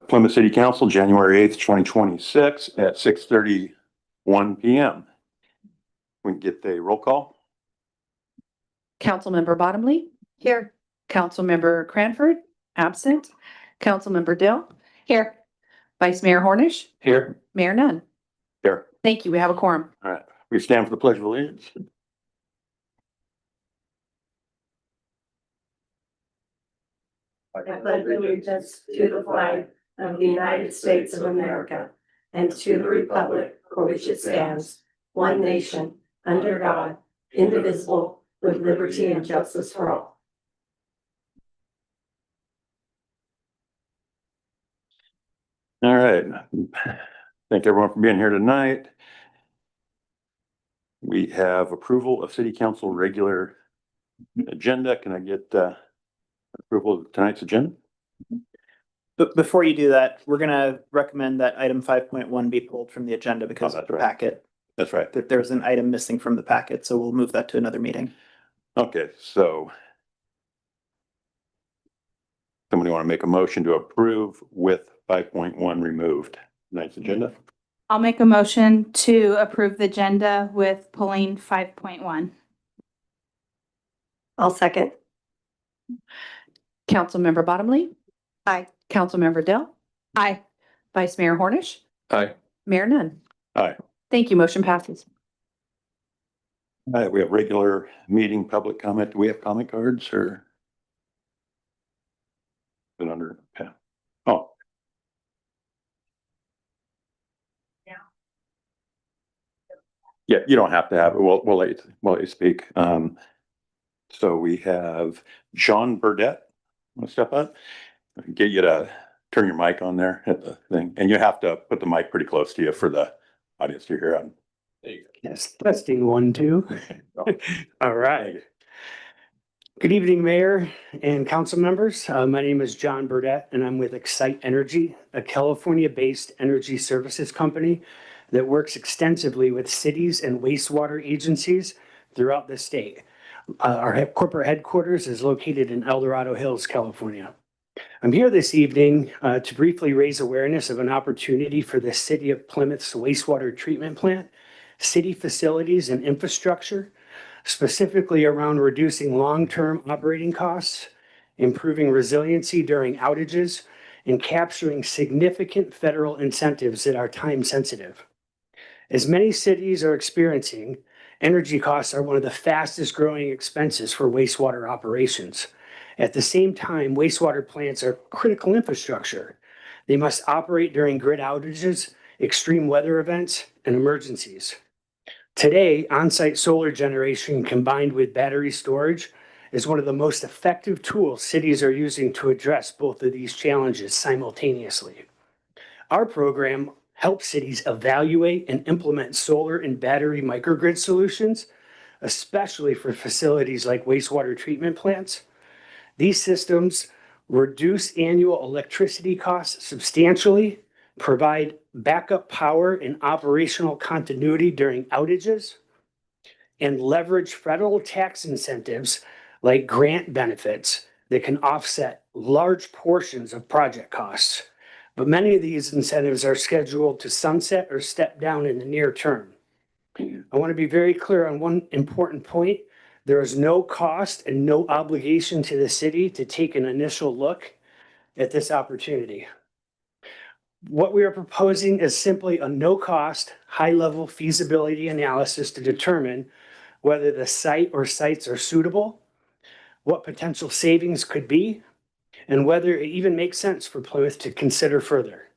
Plymouth City Council, January 8th, 2026 at 6:31 PM. We can get the roll call. Councilmember Bottomley. Here. Councilmember Cranford, absent. Councilmember Dill. Here. Vice Mayor Hornish. Here. Mayor Nunn. Here. Thank you. We have a quorum. All right. We stand for the Pledge of Allegiance. I pledge allegiance to the flag of the United States of America and to the republic for which it stands, one nation, under God, indivisible, with liberty and justice for all. All right. Thank everyone for being here tonight. We have approval of City Council regular agenda. Can I get approval of tonight's agenda? But before you do that, we're gonna recommend that item 5.1 be pulled from the agenda because of that's the right. packet. That's right. There's an item missing from the packet, so we'll move that to another meeting. Okay, so somebody want to make a motion to approve with 5.1 removed tonight's agenda? I'll make a motion to approve the agenda with pulling 5.1. I'll second. Councilmember Bottomley. Aye. Councilmember Dill. Aye. Vice Mayor Hornish. Aye. Mayor Nunn. Aye. Thank you. Motion passes. All right, we have regular meeting public comment. Do we have comment cards or? Is it under, yeah. Oh. Yeah, you don't have to have it. We'll let you speak. So we have John Burdette. Want to step up? Get you to turn your mic on there at the thing, and you have to put the mic pretty close to you for the audience to hear on. There you go. Yes, testing 1, 2. All right. Good evening, Mayor and council members. My name is John Burdette, and I'm with Excite Energy, a California-based energy services company that works extensively with cities and wastewater agencies throughout the state. Our corporate headquarters is located in El Dorado Hills, California. I'm here this evening to briefly raise awareness of an opportunity for the city of Plymouth's wastewater treatment plant, city facilities and infrastructure, specifically around reducing long-term operating costs, improving resiliency during outages, and capturing significant federal incentives that are time sensitive. As many cities are experiencing, energy costs are one of the fastest growing expenses for wastewater operations. At the same time, wastewater plants are critical infrastructure. They must operate during grid outages, extreme weather events, and emergencies. Today, on-site solar generation combined with battery storage is one of the most effective tools cities are using to address both of these challenges simultaneously. Our program helps cities evaluate and implement solar and battery microgrid solutions, especially for facilities like wastewater treatment plants. These systems reduce annual electricity costs substantially, provide backup power and operational continuity during outages, and leverage federal tax incentives like grant benefits that can offset large portions of project costs. But many of these incentives are scheduled to sunset or step down in the near term. I want to be very clear on one important point. There is no cost and no obligation to the city to take an initial look at this opportunity. What we are proposing is simply a no-cost, high-level feasibility analysis to determine whether the site or sites are suitable, what potential savings could be, and whether it even makes sense for Plymouth to consider further.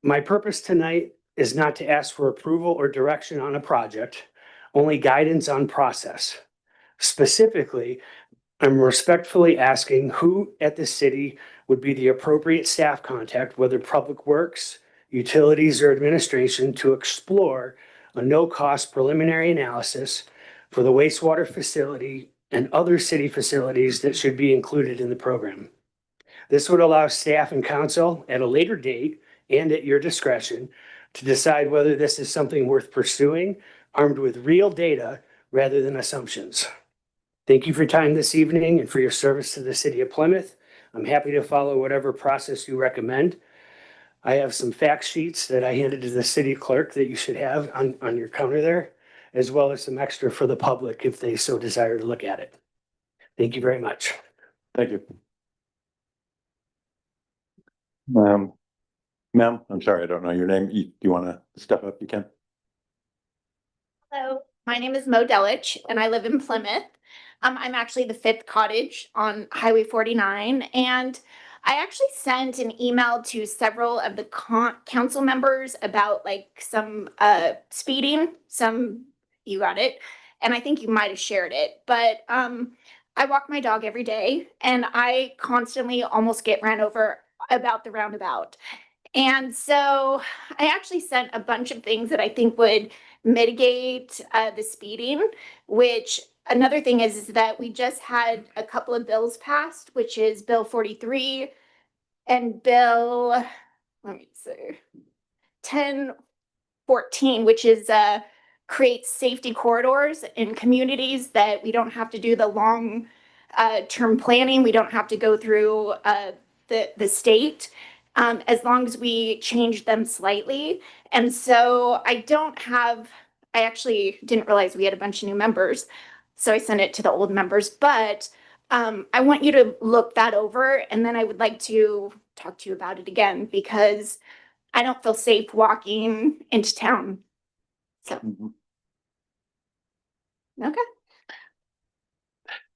My purpose tonight is not to ask for approval or direction on a project, only guidance on process. Specifically, I'm respectfully asking who at the city would be the appropriate staff contact, whether Public Works, Utilities, or Administration, to explore a no-cost preliminary analysis for the wastewater facility and other city facilities that should be included in the program. This would allow staff and council at a later date and at your discretion to decide whether this is something worth pursuing, armed with real data rather than assumptions. Thank you for your time this evening and for your service to the city of Plymouth. I'm happy to follow whatever process you recommend. I have some fact sheets that I handed to the city clerk that you should have on your counter there, as well as some extra for the public if they so desire to look at it. Thank you very much. Thank you. Ma'am, I'm sorry, I don't know your name. You want to step up? You can. Hello, my name is Mo Delich and I live in Plymouth. I'm actually the fifth cottage on Highway 49, and I actually sent an email to several of the council members about like some speeding. You got it, and I think you might have shared it. But I walk my dog every day, and I constantly almost get ran over about the roundabout. And so I actually sent a bunch of things that I think would mitigate the speeding, which another thing is that we just had a couple of bills passed, which is Bill 43 and Bill, let me see, 1014, which is creates safety corridors in communities that we don't have to do the long term planning. We don't have to go through the state. As long as we change them slightly. And so I actually didn't realize we had a bunch of new members. So I sent it to the old members, but I want you to look that over, and then I would like to talk to you about it again because I don't feel safe walking into town. So, okay.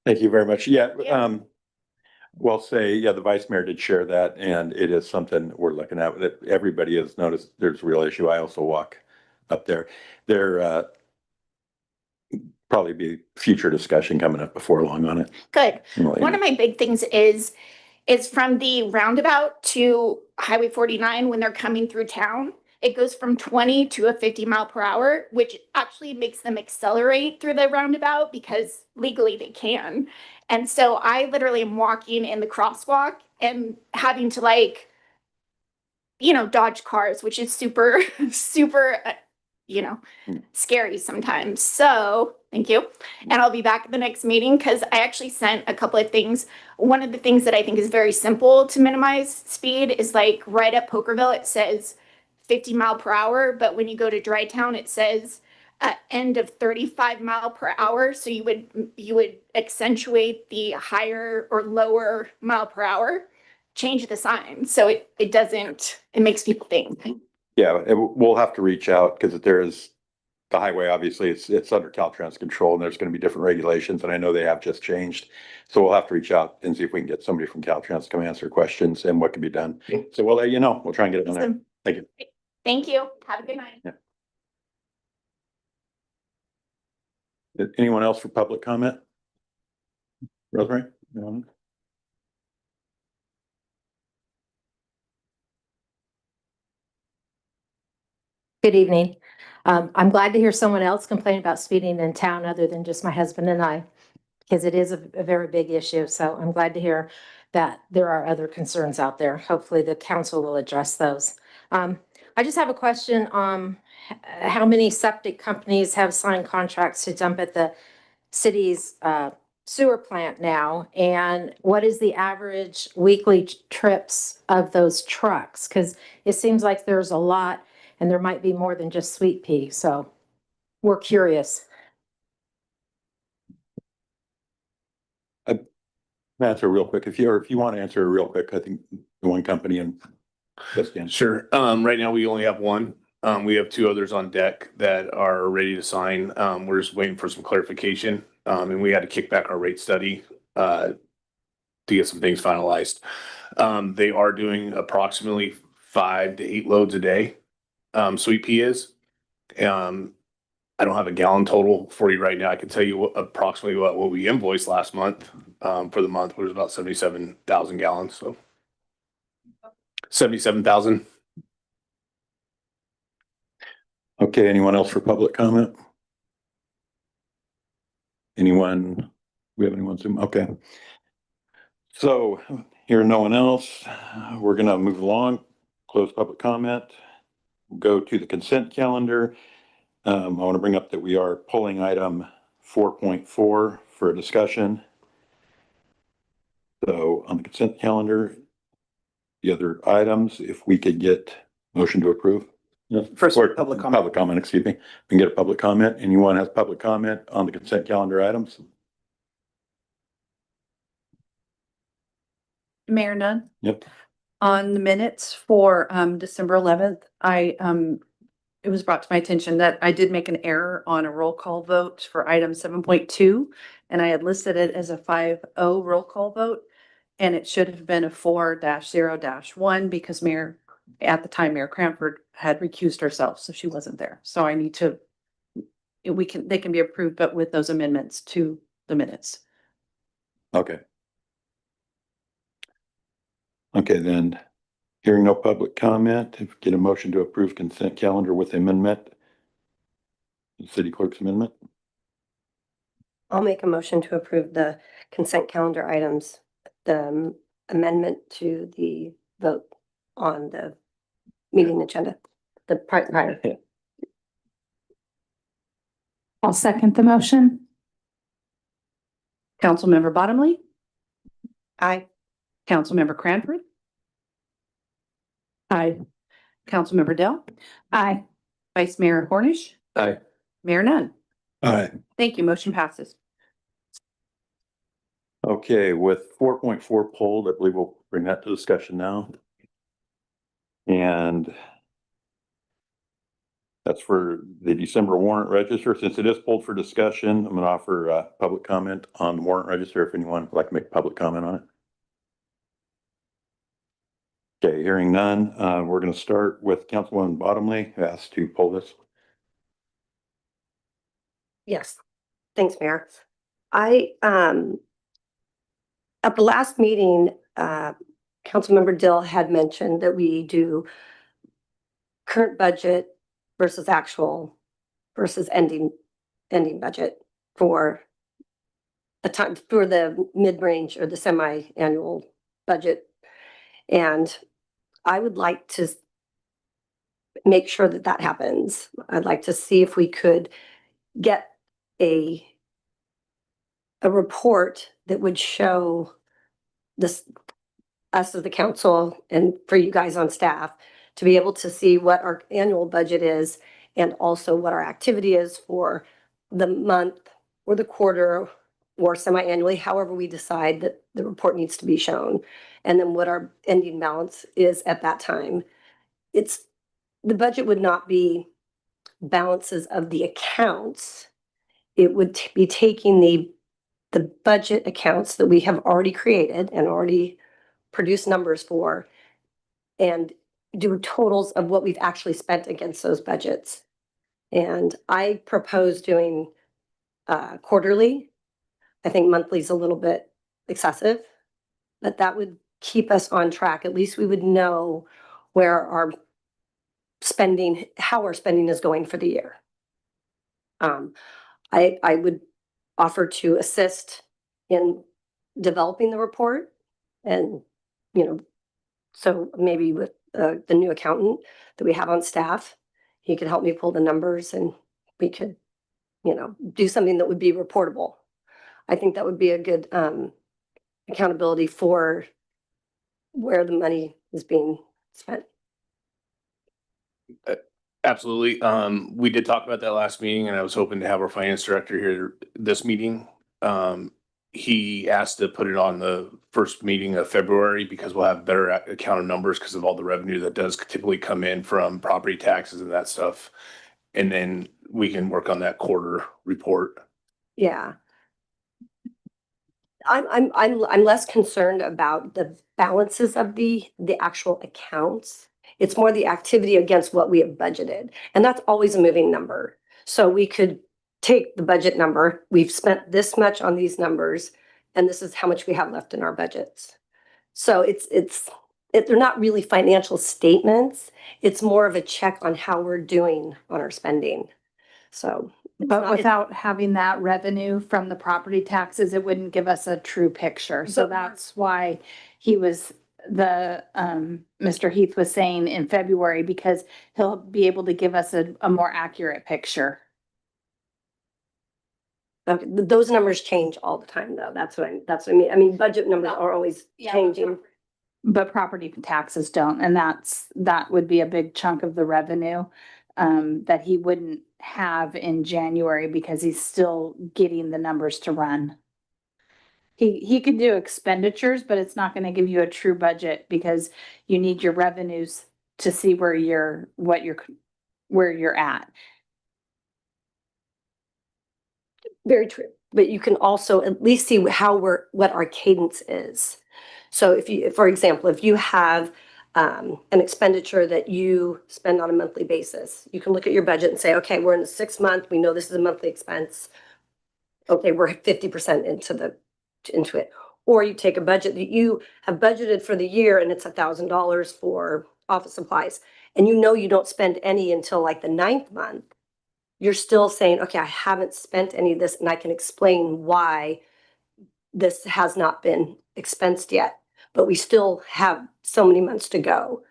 Thank you very much. Yeah, Yeah. well, the vice mayor did share that, and it is something we're looking at. That everybody has noticed there's a real issue. I also walk up there. There probably be future discussion coming up before long on it. Good. Well, One of my big things is from the roundabout to Highway 49 when they're coming through town. It goes from 20 to a 50 mile per hour, which actually makes them accelerate through the roundabout because legally they can. And so I literally am walking in the crosswalk and having to dodge cars, which is super, super, scary sometimes. So thank you. And I'll be back at the next meeting because I actually sent a couple of things. One of the things that I think is very simple to minimize speed is like right at Pokerville, it says 50 mile per hour. But when you go to Dry Town, it says end of 35 mile per hour. So you would accentuate the higher or lower mile per hour, change the sign. So it makes people think. Yeah, we'll have to reach out because there is the highway, obviously, it's under Caltrans control, and there's going to be different regulations, and I know they have just changed. So we'll have to reach out and see if we can get somebody from Caltrans to come answer questions and what can be done. So we'll let you know. We'll try and get it done there. Awesome. Thank you. Thank you. Have a good night. Anyone else for public comment? Rosemary? No? Good evening. I'm glad to hear someone else complain about speeding in town other than just my husband and I, because it is a very big issue. So I'm glad to hear that there are other concerns out there. Hopefully the council will address those. I just have a question on how many septic companies have signed contracts to dump at the city's sewer plant now, and what is the average weekly trips of those trucks? Because it seems like there's a lot, and there might be more than just Sweet Pea, so we're curious. Answer real quick. If you want to answer real quick, I think the one company in West Sure. Right now we only have one. We have two others on deck that are ready to sign. We're just waiting for some clarification. And we had to kick back our rate study to get some things finalized. They are doing approximately 5 to 8 loads a day. Sweet Pea is. I don't have a gallon total for you right now. I can tell you approximately what we invoiced last month. For the month was about 77,000 gallons. So 77,000. Okay, anyone else for public comment? Anyone? We have anyone Zoom? Okay. So here, no one else. We're gonna move along, close public comment, go to the consent calendar. I want to bring up that we are pulling item 4.4 for a discussion. So on the consent calendar, the other items, if we could get motion to approve. First, Or public comment. Public comment, excuse me. We can get a public comment. Anyone has public comment on the consent calendar items? Mayor Nunn? Yep. On the minutes for December 11th, it was brought to my attention that I did make an error on a roll call vote for item 7.2, and I had listed it as a 5-0 roll call vote. And it should have been a 4-0-1 because at the time, Mayor Cranford had recused herself, so she wasn't there. So I need to, they can be approved, but with those amendments to the minutes. Okay. Okay, then, hearing no public comment, if get a motion to approve consent calendar with amendment. The city clerk's amendment. I'll make a motion to approve the consent calendar items, the amendment to the vote on the meeting agenda, the prior. I'll second the motion. Councilmember Bottomley, Aye. Councilmember Cranford. Aye. Councilmember Dell, Aye. Vice Mayor Cornish, Aye. Mayor Nunn. Aye. Thank you. Motion passes. Okay, with 4.4 pulled, I believe we'll bring that to discussion now. And that's for the December warrant register. Since it is pulled for discussion, I'm gonna offer public comment on the warrant register if anyone would like to make public comment on it. Okay, hearing none, we're gonna start with Councilwoman Bottomley, who asked to pull this. Yes, thanks, Mayor. At the last meeting, Councilmember Dill had mentioned that we do current budget versus actual versus ending budget for a time for the mid-range or the semi-annual budget. And I would like to make sure that that happens. I'd like to see if we could get a report that would show this, us as the council and for you guys on staff to be able to see what our annual budget is and also what our activity is for the month or the quarter or semi-annually, however we decide that the report needs to be shown. And then what our ending balance is at that time. The budget would not be balances of the accounts. It would be taking the budget accounts that we have already created and already produced numbers for and do totals of what we've actually spent against those budgets. And I propose doing quarterly. I think monthly is a little bit excessive, but that would keep us on track. At least we would know where our spending, how our spending is going for the year. I would offer to assist in developing the report and, so maybe with the new accountant that we have on staff, he could help me pull the numbers and we could, do something that would be reportable. I think that would be a good accountability for where the money is being spent. Absolutely. We did talk about that last meeting and I was hoping to have our finance director here this meeting. He asked to put it on the first meeting of February because we'll have better account of numbers because of all the revenue that does typically come in from property taxes and that stuff. And then we can work on that quarter report. Yeah. I'm less concerned about the balances of the actual accounts. It's more the activity against what we have budgeted. And that's always a moving number. So we could take the budget number, we've spent this much on these numbers, and this is how much we have left in our budgets. So they're not really financial statements. It's more of a check on how we're doing on our spending. So. But without having that revenue from the property taxes, it wouldn't give us a true picture. So that's why Mr. Heath was saying in February, because he'll be able to give us a more accurate picture. Okay, those numbers change all the time though. That's what I mean. I mean, budget numbers are always Yeah. changing. But property taxes don't, and that would be a big chunk of the revenue that he wouldn't have in January because he's still getting the numbers to run. He could do expenditures, but it's not gonna give you a true budget because you need your revenues to see where you're at. Very true. But you can also at least see what our cadence is. So if you, for example, if you have an expenditure that you spend on a monthly basis, you can look at your budget and say, okay, we're in the 6th month. We know this is a monthly expense. Okay, we're 50% into it. Or you take a budget that you have budgeted for the year and it's $1,000 for office supplies, and you know you don't spend any until like the 9th month. You're still saying, okay, I haven't spent any of this, and I can explain why this has not been expensed yet, but we still have so many months to go.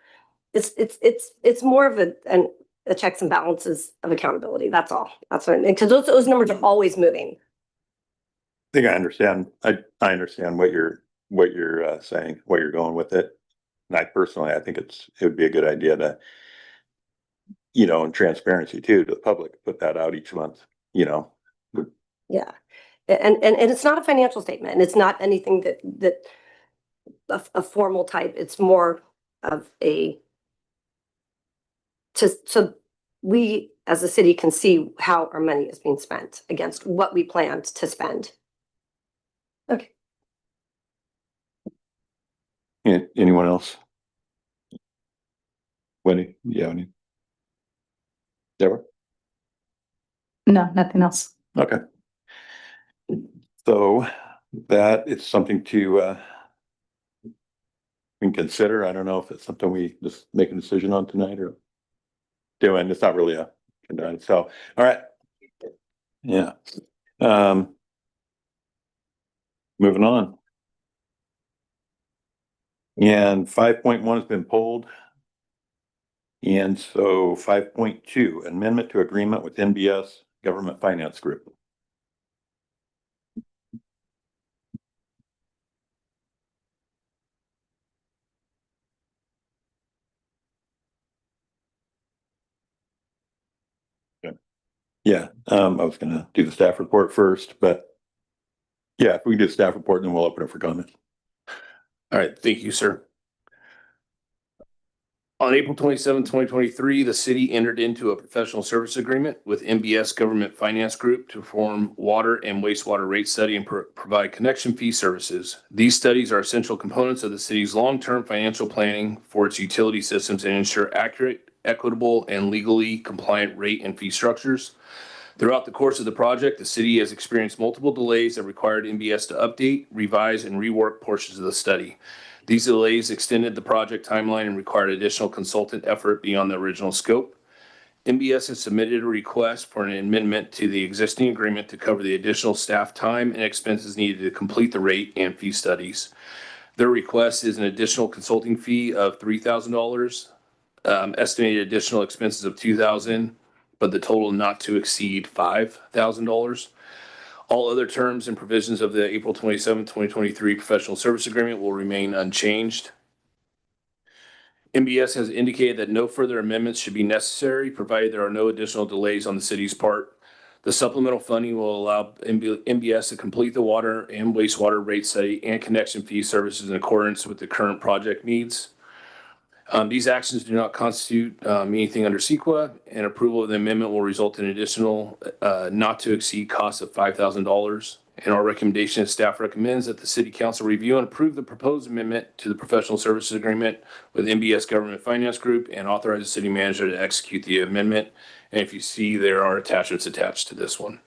It's more of a checks and balances of accountability. That's all. That's what I mean. Because those numbers are always moving. I think I understand. I understand what you're saying, where you're going with it. And I personally, I think it would be a good idea to, and transparency too, to the public, put that out each month, Yeah. And it's not a financial statement, and it's not anything that a formal type. It's more of so we as a city can see how our money is being spent against what we planned to spend. Okay. Anyone else? Wendy, you have any? Deborah? No, nothing else. Okay. So that is something to we can consider. I don't know if it's something we just make a decision on tonight or doing. It's not really so all right. Yeah. Moving on. And 5.1 has been pulled. And so 5.2, amendment to agreement with NBS Government Finance Group. Yeah, I was gonna do the staff report first, but yeah, if we do the staff report, then we'll open it for comment. All right, thank you, sir. On April 27, 2023, the city entered into a professional service agreement with NBS Government Finance Group to perform water and wastewater rate study and provide connection fee services. These studies are essential components of the city's long-term financial planning for its utility systems and ensure accurate, equitable, and legally compliant rate and fee structures. Throughout the course of the project, the city has experienced multiple delays that required NBS to update, revise, and rework portions of the study. These delays extended the project timeline and required additional consultant effort beyond the original scope. NBS has submitted a request for an amendment to the existing agreement to cover the additional staff time and expenses needed to complete the rate and fee studies. Their request is an additional consulting fee of $3,000, estimated additional expenses of $2,000, but the total not to exceed $5,000. All other terms and provisions of the April 27, 2023 professional service agreement will remain unchanged. NBS has indicated that no further amendments should be necessary, provided there are no additional delays on the city's part. The supplemental funding will allow NBS to complete the water and wastewater rate study and connection fee services in accordance with the current project needs. These actions do not constitute anything under CEQA, and approval of the amendment will result in additional not to exceed costs of $5,000. And our recommendation is staff recommends that the city council review and approve the proposed amendment to the professional services agreement with NBS Government Finance Group and authorize the city manager to execute the amendment. And if you see, there are attachments attached to this one.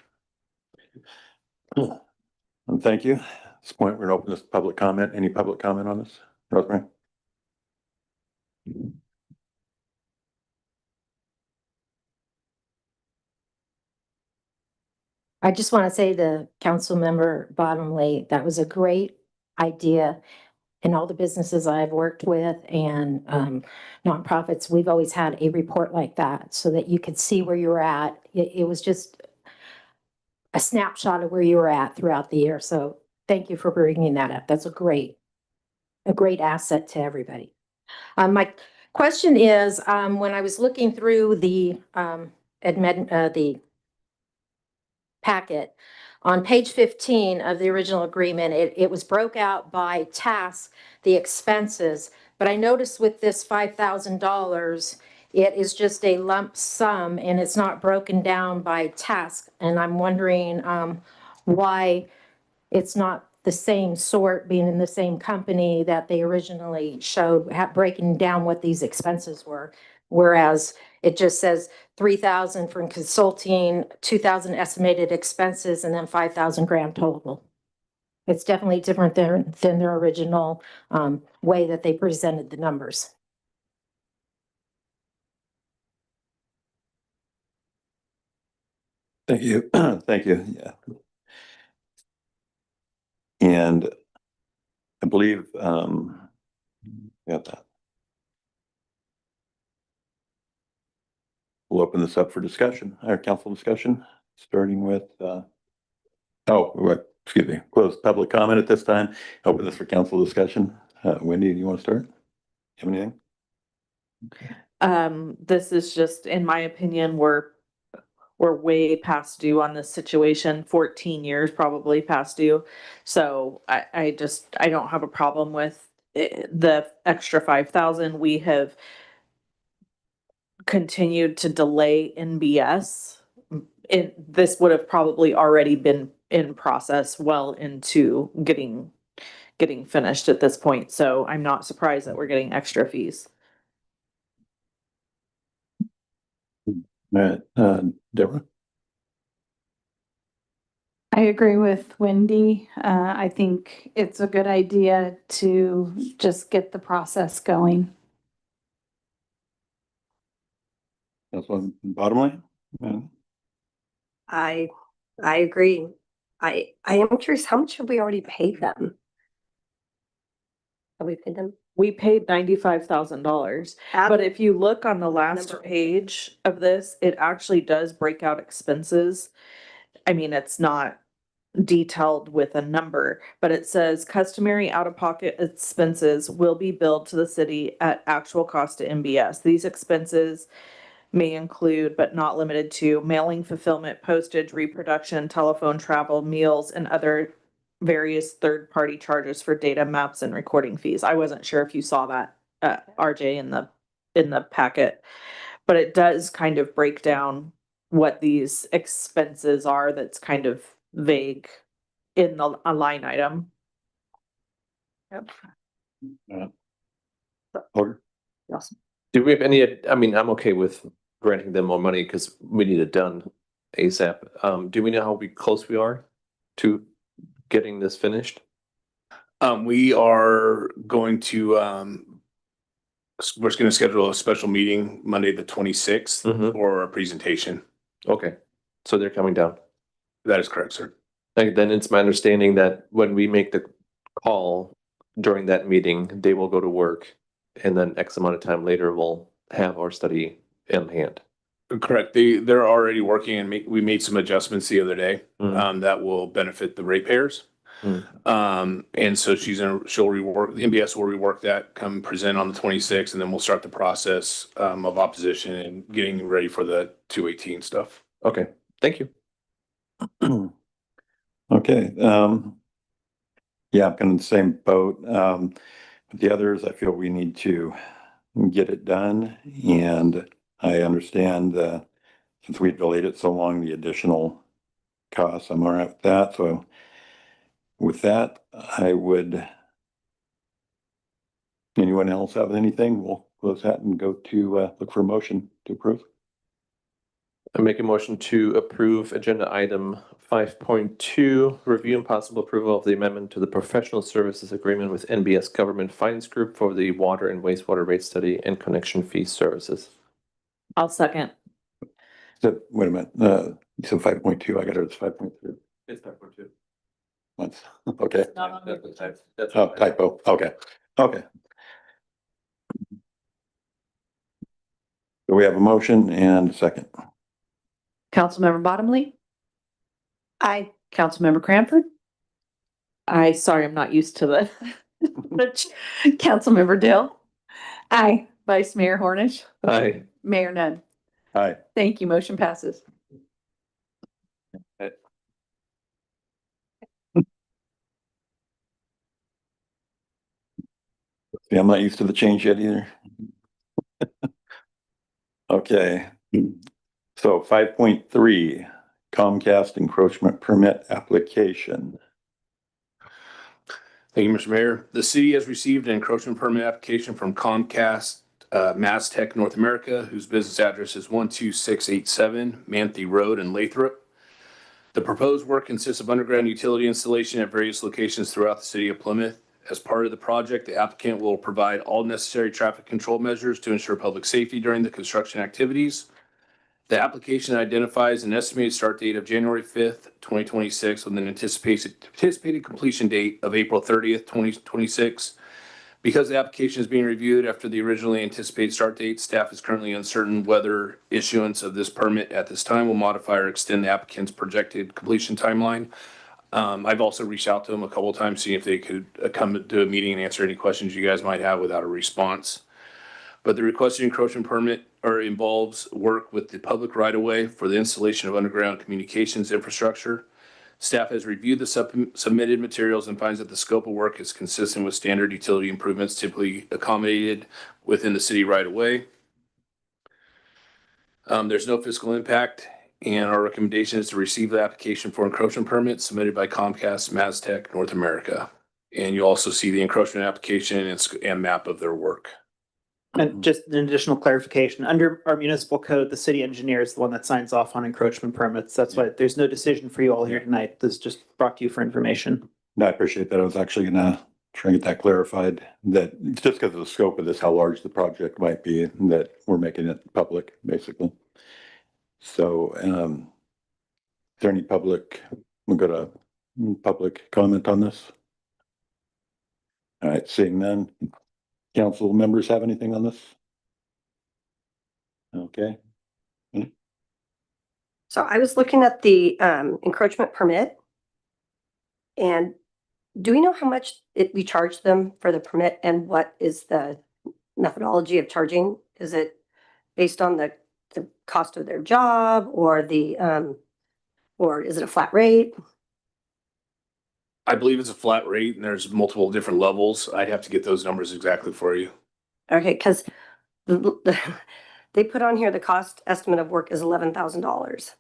And thank you. At this point, we're gonna open this to public comment. Any public comment on this? Rosemary? I just want to say to council member Bottomley, that was a great idea. In all the businesses I've worked with and nonprofits, we've always had a report like that so that you could see where you're at. It was just a snapshot of where you were at throughout the year. So thank you for bringing that up. That's a great asset to everybody. My question is, when I was looking through the the packet, on page 15 of the original agreement, it was broke out by task, the expenses. But I noticed with this $5,000, it is just a lump sum and it's not broken down by task. And I'm wondering why it's not the same sort, being in the same company that they originally showed, breaking down what these expenses were. Whereas it just says 3,000 for consulting, 2,000 estimated expenses, and then 5,000 grand total. It's definitely different than their original way that they presented the numbers. Thank you. Thank you. Yeah. And I believe, got that. We'll open this up for discussion, our council discussion, starting with, excuse me, close public comment at this time. Open this for council discussion. Wendy, do you want to start? Have anything? This is just, in my opinion, we're way past due on this situation, 14 years probably past due. So I don't have a problem with the extra 5,000. We have continued to delay NBS. This would have probably already been in process well into getting finished at this point. So I'm not surprised that we're getting extra fees. All right, Deborah? I agree with Wendy. I think it's a good idea to just get the process going. That's one bottom line. Yeah. I agree. I am curious, how much have we already paid them? Have we paid them? We paid $95,000. But if you look on the last Number. page of this, it actually does break out expenses. I mean, it's not detailed with a number, but it says customary out-of-pocket expenses will be billed to the city at actual cost to MBS. These expenses may include, but not limited to, mailing, fulfillment, postage, reproduction, telephone, travel, meals, and other various third-party charges for data, maps, and recording fees. I wasn't sure if you saw that, RJ, in the packet, but it does kind of break down what these expenses are. That's kind of vague in a line item. Holger? Do we have any, I mean, I'm okay with granting them more money because we need it done ASAP. Do we know how close we are to getting this finished? We are going to, we're just gonna schedule a special meeting Monday, the 26th Mhm. for a presentation. Okay, so they're coming down. That is correct, sir. And then it's my understanding that when we make the call during that meeting, they will go to work. And then X amount of time later, we'll have our study in hand. Correct. They're already working and we made some adjustments the other day, Mhm. that will benefit the ratepayers. And so she'll rework, the MBS will rework that, come present on the 26th, and then we'll start the process, of opposition and getting ready for the 218 stuff. Okay, thank you. Okay, yeah, I'm kind of in the same boat. With the others, I feel we need to get it done, and I understand, since we've delayed it so long, the additional costs, I'm all right with that, so with that, anyone else have anything? We'll close that and go to, look for a motion to approve. I make a motion to approve agenda item 5.2, review and possible approval of the amendment to the professional services agreement with NBS Government Finance Group for the water and wastewater rate study and connection fee services. I'll second. Wait a minute, you said 5.2, I got it as 5.3. It's 5.2. Once, okay. That's Oh, typo, okay, okay. So we have a motion and a second. Councilmember Bottomley, Aye. Councilmember Cranford, Sorry, I'm not used to the. Councilmember Dale, Aye. Vice Mayor Hornish, Aye. Mayor Nunn. Hi. Thank you. Motion passes. Yeah, I'm not used to the change yet either. Okay. So 5.3 Comcast encroachment permit application. Thank you, Mr. Mayor. The city has received an encroachment permit application from Comcast, Mastech North America, whose business address is 12687 Manthe Road in Lathrop. The proposed work consists of underground utility installation at various locations throughout the city of Plymouth. As part of the project, the applicant will provide all necessary traffic control measures to ensure public safety during the construction activities. The application identifies an estimated start date of January 5th, 2026, with an anticipated completion date of April 30th, 2026. Because the application is being reviewed after the originally anticipated start date, staff is currently uncertain whether issuance of this permit at this time will modify or extend the applicant's projected completion timeline. I've also reached out to them a couple of times, seeing if they could come to a meeting and answer any questions you guys might have without a response. But the requested encroachment permit involves work with the public right-of-way for the installation of underground communications infrastructure. Staff has reviewed the submitted materials and finds that the scope of work is consistent with standard utility improvements typically accommodated within the city right-of-way. There's no fiscal impact, and our recommendation is to receive the application for encroachment permit submitted by Comcast Mastech North America. And you also see the encroachment application and map of their work. And just an additional clarification, under our municipal code, the city engineer is the one that signs off on encroachment permits. That's why there's no decision for you all here tonight. This is just brought to you for information. No, I appreciate that. I was actually gonna try and get that clarified, that it's just because of the scope of this, how large the project might be, that we're making it public, basically. So, is there any public, we'll go to public comment on this? All right, seeing none. Council members have anything on this? Okay. So I was looking at the encroachment permit. And do we know how much we charge them for the permit, and what is the methodology of charging? Is it based on the cost of their job, or or is it a flat rate? I believe it's a flat rate and there's multiple different levels. I'd have to get those numbers exactly for you. Okay, because they put on here the cost estimate of work is $11,000.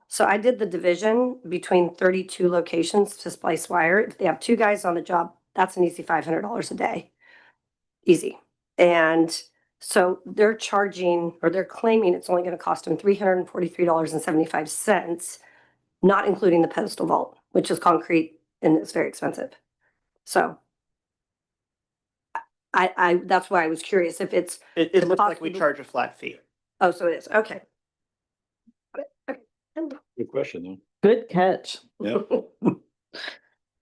So I did the division between 32 locations to splice wire. If they have 2 guys on the job, that's an easy $500 a day. Easy. And so they're charging, or they're claiming it's only going to cost them $343.75, not including the pedestal vault, which is concrete and it's very expensive. So I that's why I was curious if it's, It looks like we charge a flat fee. oh, so it is. Okay. Good question, though. Good catch. Yeah.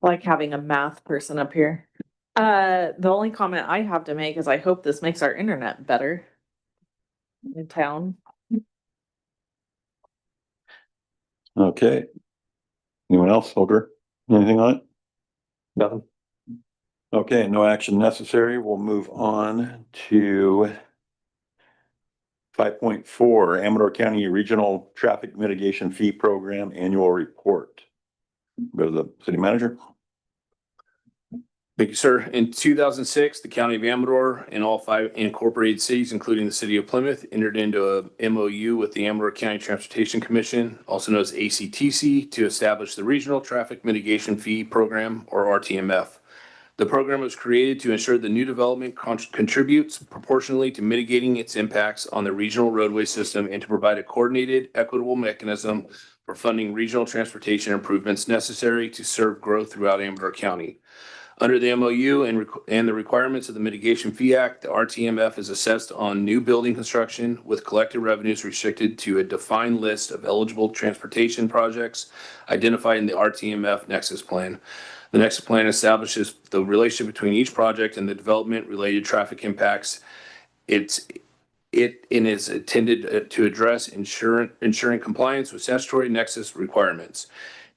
Like having a math person up here. The only comment I have to make is I hope this makes our internet better in town. Okay. Anyone else, Holger? Anything on it? Nothing. Okay, no action necessary. We'll move on to 5.4 Amador County Regional Traffic Mitigation Fee Program Annual Report. Go to the city manager. Thank you, sir. In 2006, the County of Amador and all 5 incorporated cities, including the city of Plymouth, entered into a MOU with the Amador County Transportation Commission, also known as ACTC, to establish the Regional Traffic Mitigation Fee Program, or RTMF. The program was created to ensure the new development contributes proportionally to mitigating its impacts on the regional roadway system and to provide a coordinated, equitable mechanism for funding regional transportation improvements necessary to serve growth throughout Amador County. Under the MOU and the requirements of the Mitigation Fee Act, the RTMF is assessed on new building construction with collected revenues restricted to a defined list of eligible transportation projects identified in the RTMF Nexus Plan. The Nexus Plan establishes the relationship between each project and the development-related traffic impacts. It is intended to address ensuring compliance with statutory Nexus requirements.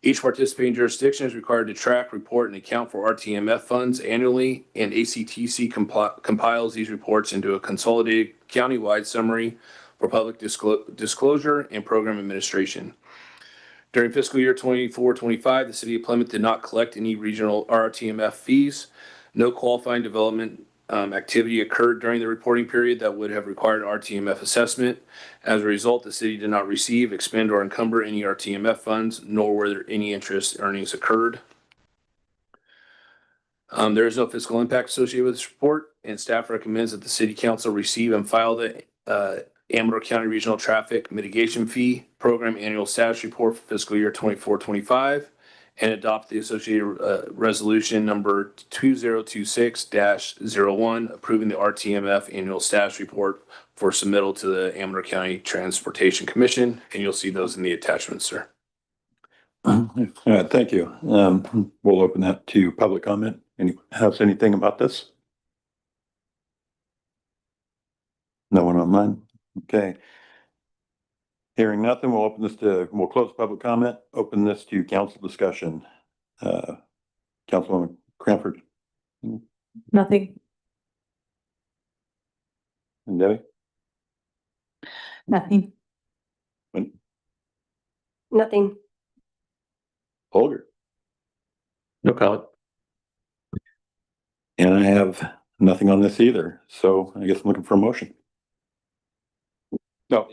Each participating jurisdiction is required to track, report, and account for RTMF funds annually, and ACTC compiles these reports into a consolidated countywide summary for public disclosure and program administration. During fiscal year 24-25, the city of Plymouth did not collect any regional RTMF fees. No qualifying development activity occurred during the reporting period that would have required RTMF assessment. As a result, the city did not receive, expend, or encumber any RTMF funds, nor were there any interest earnings occurred. There is no fiscal impact associated with this report, and staff recommends that the city council receive and file the Amador County Regional Traffic Mitigation Fee Program Annual Status Report for fiscal year 24-25 and adopt the associated resolution number 2026-01 approving the RTMF Annual Status Report for submittal to the Amador County Transportation Commission. And you'll see those in the attachments, sir. Thank you. We'll open that to public comment. Anyone has anything about this? No one online? Okay. Hearing nothing, we'll close public comment, open this to council discussion. Councilwoman Cranford Nothing. and Debbie? Nothing. Nothing. Holger? No comment. And I have nothing on this either, so I guess I'm looking for a motion. No,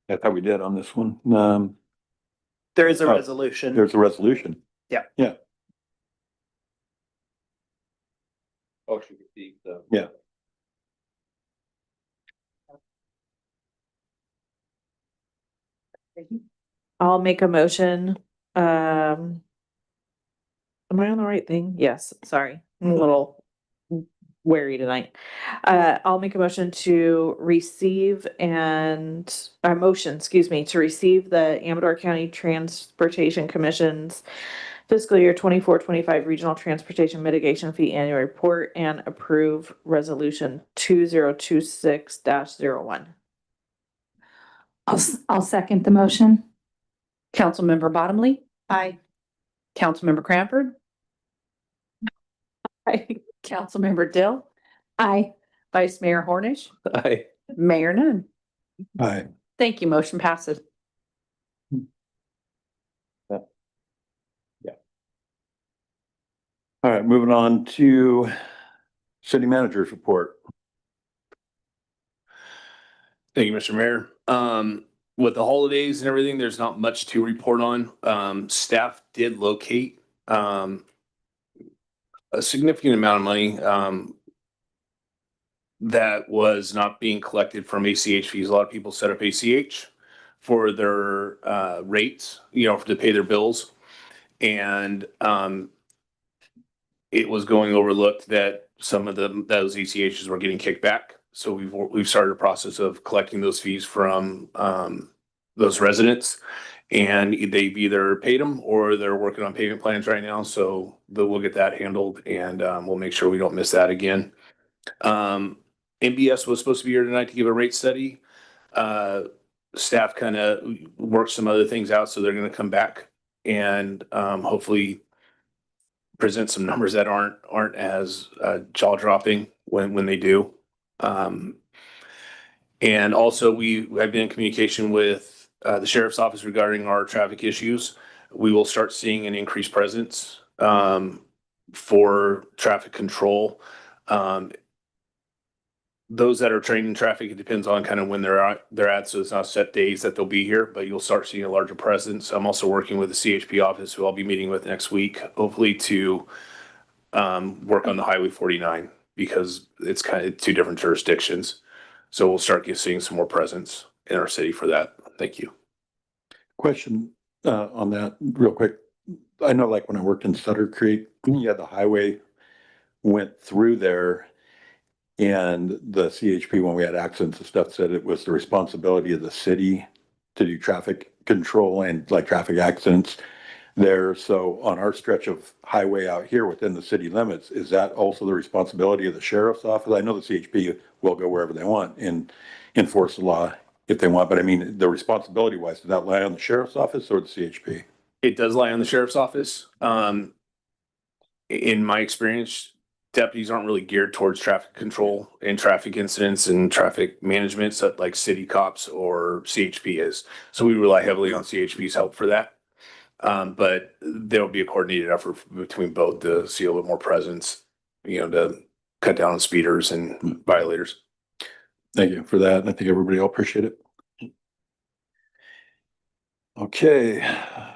I thought we did on this one. There is a Oh, resolution. There's a resolution. Yeah. Yeah. Motion received. Yeah. I'll make a motion. Am I on the right thing? Yes, sorry. I'm a little wary tonight. I'll make a motion to receive to receive the Amador County Transportation Commission's fiscal year 24-25 Regional Transportation Mitigation Fee Annual Report and approve resolution 2026-01. I'll second the motion. Councilmember Bottomley, Aye. Councilmember Cranford, Councilmember Dill, Aye. Vice Mayor Hornish, Aye. Mayor Nunn. Aye. Thank you. Motion passes. All right, moving on to city manager's report. Thank you, Mr. Mayor. With the holidays and everything, there's not much to report on. Staff did locate a significant amount of money that was not being collected from ACH fees. A lot of people set up ACH for their rates, to pay their bills. And it was going overlooked that some of those ACHs were getting kicked back. So we've started a process of collecting those fees from those residents, and they've either paid them or they're working on payment plans right now. So we'll get that handled, and we'll make sure we don't miss that again. NBS was supposed to be here tonight to give a rate study. Staff kind of worked some other things out, so they're going to come back and hopefully present some numbers that aren't as jaw dropping when they do. And also I've been in communication with the sheriff's office regarding our traffic issues. We will start seeing an increased presence for traffic control. Those that are trained in traffic, it depends on kind of when they're at, so it's not set days that they'll be here, but you'll start seeing a larger presence. I'm also working with the CHP office, who I'll be meeting with next week, hopefully to work on the Highway 49, because it's kind of two different jurisdictions. So we'll start seeing some more presence in our city for that. Thank you. Question on that real quick. I know, like when I worked in Sutter Creek, the highway went through there, and the CHP, when we had accidents and stuff, said it was the responsibility of the city to do traffic control and like traffic accidents there. So on our stretch of highway out here within the city limits, is that also the responsibility of the sheriff's office? I know the CHP will go wherever they want and enforce the law if they want, but I mean, the responsibility wise, does that lie on the sheriff's office or the CHP? It does lie on the sheriff's office. In my experience, deputies aren't really geared towards traffic control and traffic incidents and traffic management, so like city cops or CHP is. So we rely heavily on CHP's help for that. But there'll be a coordinated effort between both to see a little more presence, to cut down on speeders and violators. Thank you for that. I think everybody will appreciate it. Okay,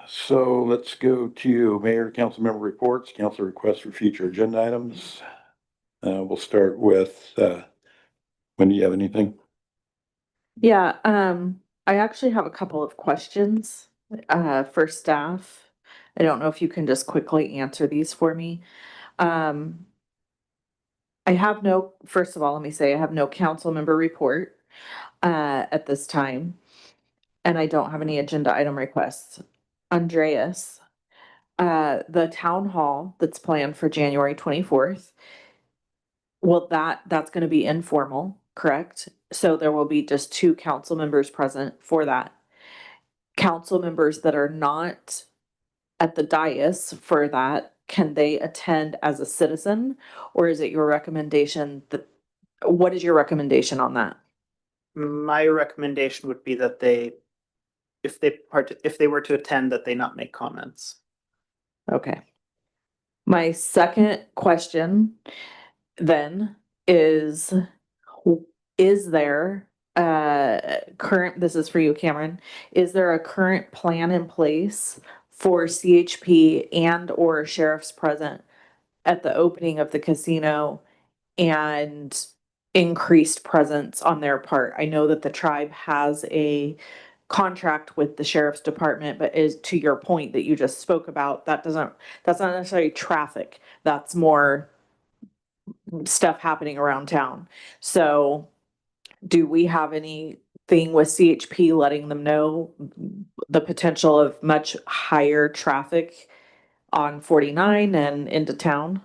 so let's go to mayor, council member reports, council requests for future agenda items. We'll start with, when do you have anything? Yeah, I actually have a couple of questions, for staff. I don't know if you can just quickly answer these for me. First of all, let me say I have no council member report, at this time. And I don't have any agenda item requests. Andreas, the town hall that's planned for January 24th. Well, that's gonna be informal, correct? So there will be just 2 council members present for that. Council members that are not at the dais for that, can they attend as a citizen? Or is it your recommendation what is your recommendation on that? My recommendation would be that if they were to attend, that they not make comments. Okay. My second question then is there this is for you, Cameron, is there a current plan in place for CHP and or sheriff's present at the opening of the casino and increased presence on their part? I know that the tribe has a contract with the sheriff's department, but is to your point that you just spoke about, that's not necessarily traffic. That's more stuff happening around town. So do we have anything with CHP letting them know the potential of much higher traffic on 49 and into town?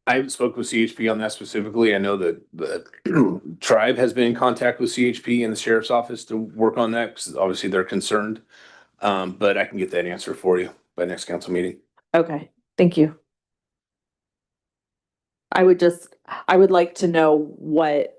I haven't spoken with CHP on that specifically. I know that the tribe has been in contact with CHP and the sheriff's office to work on that because obviously they're concerned. But I can get that answer for you by next council meeting. Okay, thank you. I would like to know what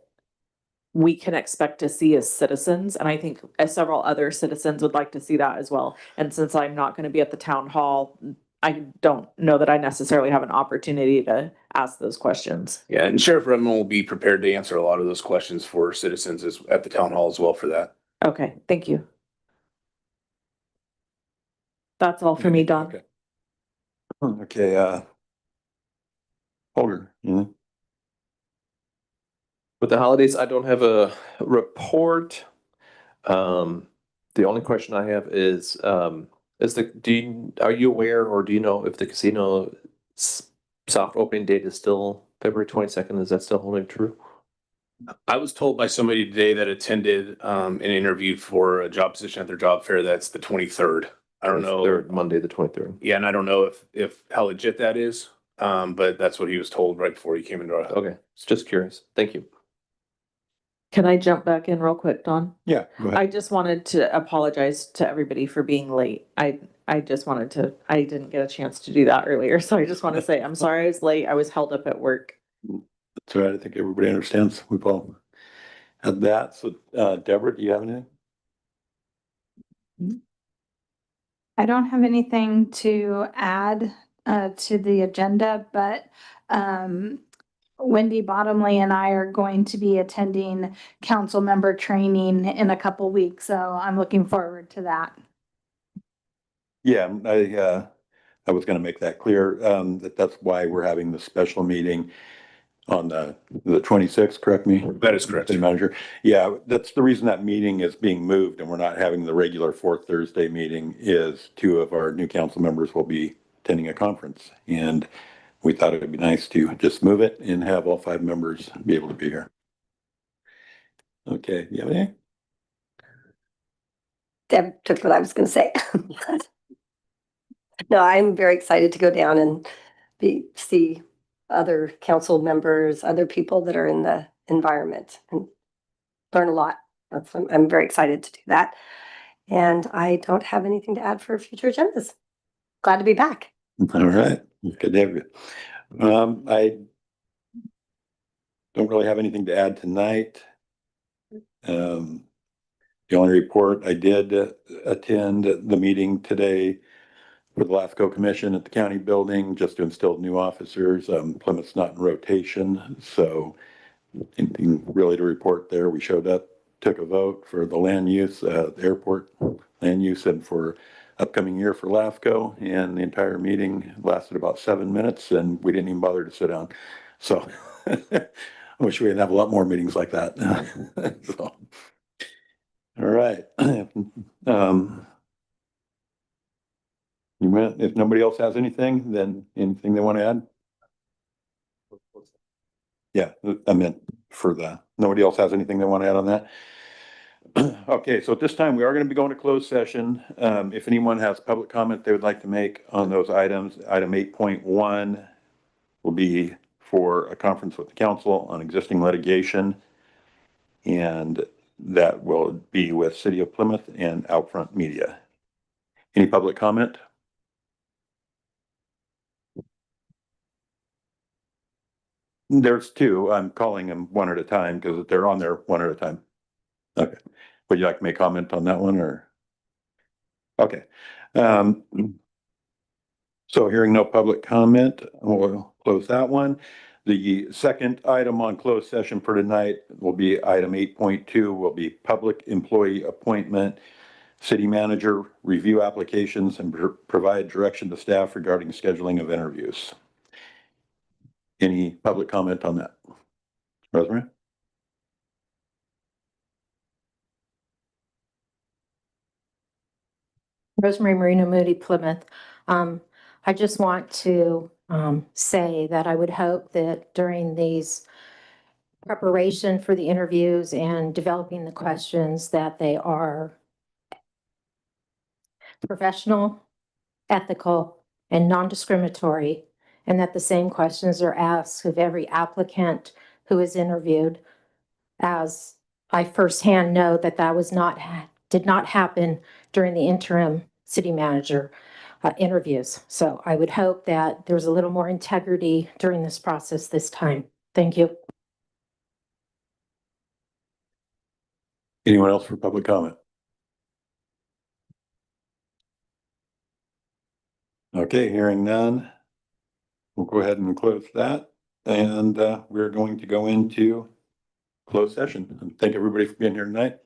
we can expect to see as citizens, and I think as several other citizens would like to see that as well. And since I'm not gonna be at the town hall, I don't know that I necessarily have an opportunity to ask those questions. Yeah, and Sheriff Redmond will be prepared to answer a lot of those questions for citizens at the town hall as well for that. Okay, thank you. That's all for me, Don. Okay. Okay, Holger, With the holidays, I don't have a report. The only question I have is are you aware or do you know if the casino soft opening date is still February 22nd? Is that still holding true? I was told by somebody today that attended an interview for a job position at their job fair that's the 23rd. I don't know. Third Monday, the 23rd. Yeah, and I don't know if how legit that is. But that's what he was told right before he came into our. Okay, just curious. Thank you. Can I jump back in real quick, Don? yeah, go ahead. I just wanted to apologize to everybody for being late. I didn't get a chance to do that earlier, so I just want to say, I'm sorry I was late. I was held up at work. That's all right. I think everybody understands. We've all had that. So, Deborah, do you have anything? I don't have anything to add to the agenda, but Wendy Bottomley and I are going to be attending council member training in a couple weeks, so I'm looking forward to that. Yeah, I was gonna make that clear, that's why we're having the special meeting on the 26th, correct me? That is correct. City manager. Yeah, that's the reason that meeting is being moved and we're not having the regular fourth Thursday meeting is 2 of our new council members will be attending a conference. And we thought it would be nice to just move it and have all 5 members be able to be here. Okay, you have anything? Deb took what I was gonna say. No, I'm very excited to go down and see other council members, other people that are in the environment and learn a lot. I'm very excited to do that. And I don't have anything to add for future agendas. Glad to be back. All right, good to have you. I don't really have anything to add tonight. The only report, I did attend the meeting today for the LAFCO Commission at the county building, just to instill new officers. Plymouth's not in rotation, so anything really to report there. We showed up, took a vote for the land use, the airport land use, and for upcoming year for LAFCO, and the entire meeting lasted about 7 minutes, and we didn't even bother to sit down. So I wish we didn't have a lot more meetings like that. So, all right. If nobody else has anything, then anything they want to add? Yeah, I meant for nobody else has anything they want to add on that? Okay, so at this time, we are going to be going to closed session. If anyone has public comment they would like to make on those items, item 8.1 will be for a conference with the council on existing litigation. And that will be with City of Plymouth and Outfront Media. Any public comment? There's two. I'm calling them one at a time because they're on there one at a time. Okay. Would you like to make comment on that one or? Okay. So hearing no public comment, we'll close that one. The second item on closed session for tonight will be item 8.2 will be public employee appointment. City manager review applications and provide direction to staff regarding scheduling of interviews. Any public comment on that? Rosemary? Rosemary Marino Moody, Plymouth. I just want to say that I would hope that during these preparation for the interviews and developing the questions that they are professional, ethical, and non-discriminatory, and that the same questions are asked of every applicant who is interviewed, as I firsthand know that that was did not happen during the interim city manager interviews. So I would hope that there's a little more integrity during this process this time. Thank you. Anyone else for public comment? Okay, hearing none. We'll go ahead and close that. And we're going to go into closed session. Thank everybody for being here tonight.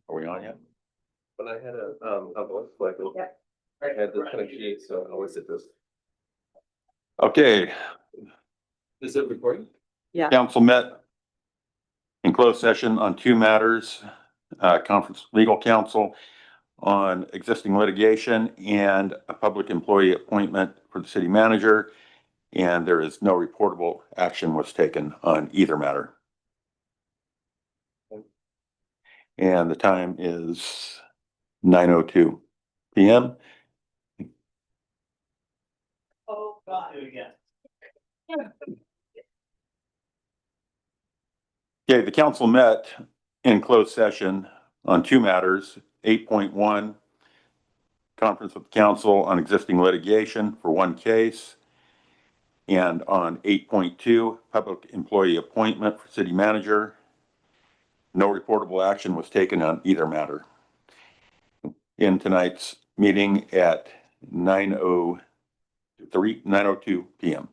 Are we on yet? But I had a voice like, Yep. I had this kind of sheet, so I always did this. Okay, Is it recording? council met in closed session on two matters, conference legal counsel on existing litigation and a public employee appointment for the city manager. And there is no reportable action was taken on either matter. And the time is 9:02 PM. Oh, God. Again. Okay, the council met in closed session on two matters, 8.1, conference with council on existing litigation for one case, and on 8.2, public employee appointment for city manager. No reportable action was taken on either matter. In tonight's meeting at 9:02 PM.